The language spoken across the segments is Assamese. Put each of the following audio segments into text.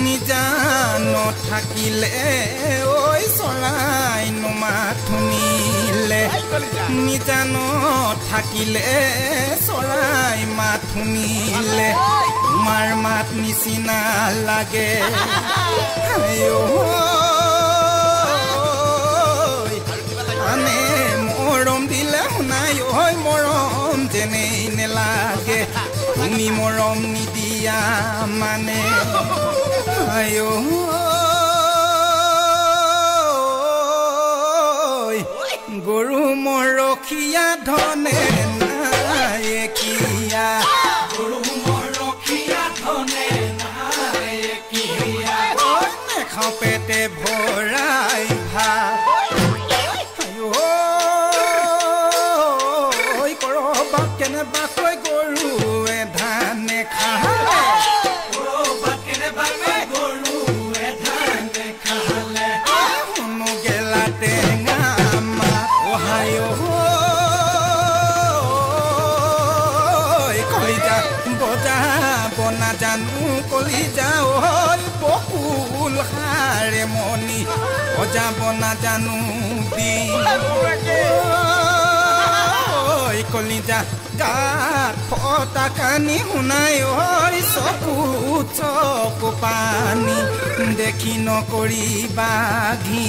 নিজান থাকিলে ঐ চৰাই মাত শুনিলে নিজান থাকিলে চৰাই মাত শুনিলে তোমাৰ মাত নিচিনা লাগে আনে মৰম দিলে শুনাই ঐ মৰম যেনেই নেলাগে তুমি মৰম নিদিয়া মানে আয়ো গৰু মৰখীয়া ধনে নাই কিয়া গৰু মৰখীয়া ধনে নাই কিয়া নেখাওঁ পেটে ভৰাই ভাত কৰবাত কেনেবাকৈ গৰুৱে ধানে খালে শুনো গেলা টেঙা মাত অহায় কলিজা বজাব নাজানো কলিজা ঐ বকুল সাৰে মণি বজাব নাজানো কলিজা গাত ফটা কানি শুনাই ঐ চকু পানী দেখি নকৰিবা ঘি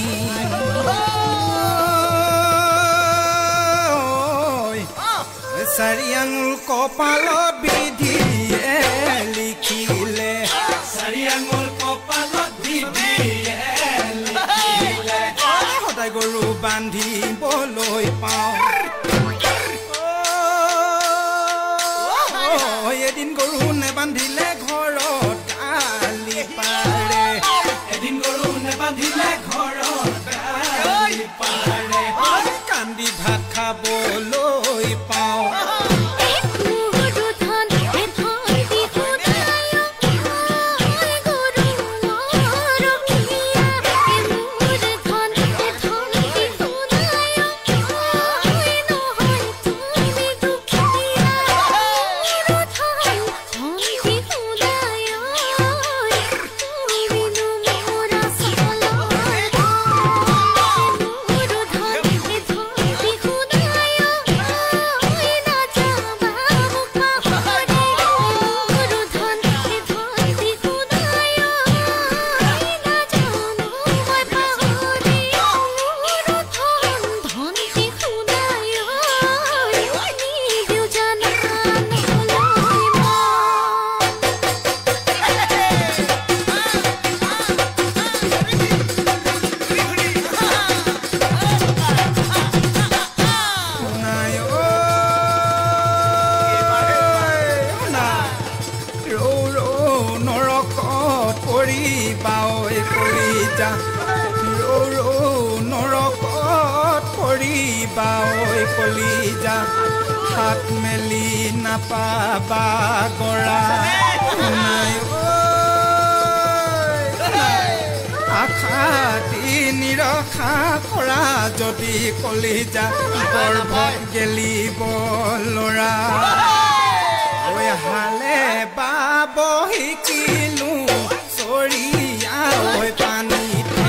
চাৰি আঙুল কপালত বিধিয়ে লিখিলে চাৰি আঙুল কপালত বিধিয়ে লিখিলে সদায় গৰু বান্ধিবলৈ পাওঁ এদিন গৰু নেবান্ধিলে ঘৰত গালি পাৰে এদিন গৰু নেবান্ধিলে ঘৰত গালি পাৰে কান্দি ভাত খাবলৈ পাওঁ কলিজা হাত মেলি নাপাবা গৰা আশা নিৰখা কৰা যদি কলিজা গৰ্ভত গেলিব ল'ৰা হালে বাব শিকিলো চৰিয়া পানীতে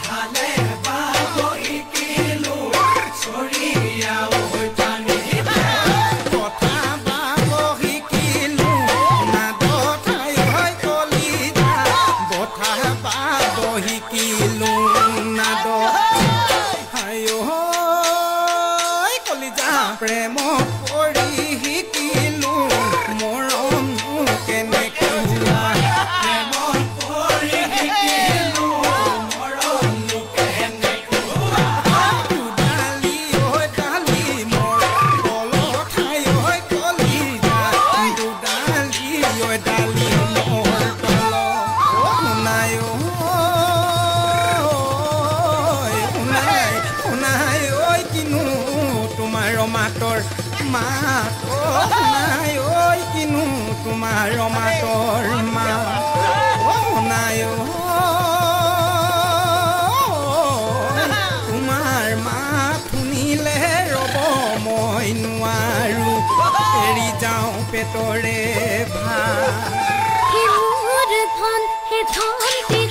হালে বাব শিকিলো চৰিয়া প্ৰেম কৰি শিকিলো মৰম কেনেকে প্ৰেম কৰি শিকিলো মৰম কেনেকে ডালি ঐ ডালি মোৰ বল ঠাই ঐ কলিজা ডালি ঐ ডালি মোৰ তল শুনাই শুনাই ঐ কিনো তোমাৰ মাতৰ মাত শুনাই ঐ কিনো তোমাৰ মাতৰ মাত শুনাই তোমাৰ মাত শুনিলে ৰ'ব মই নোৱাৰো এৰি যাওঁ পেটৰে ভাত এ ধন্তি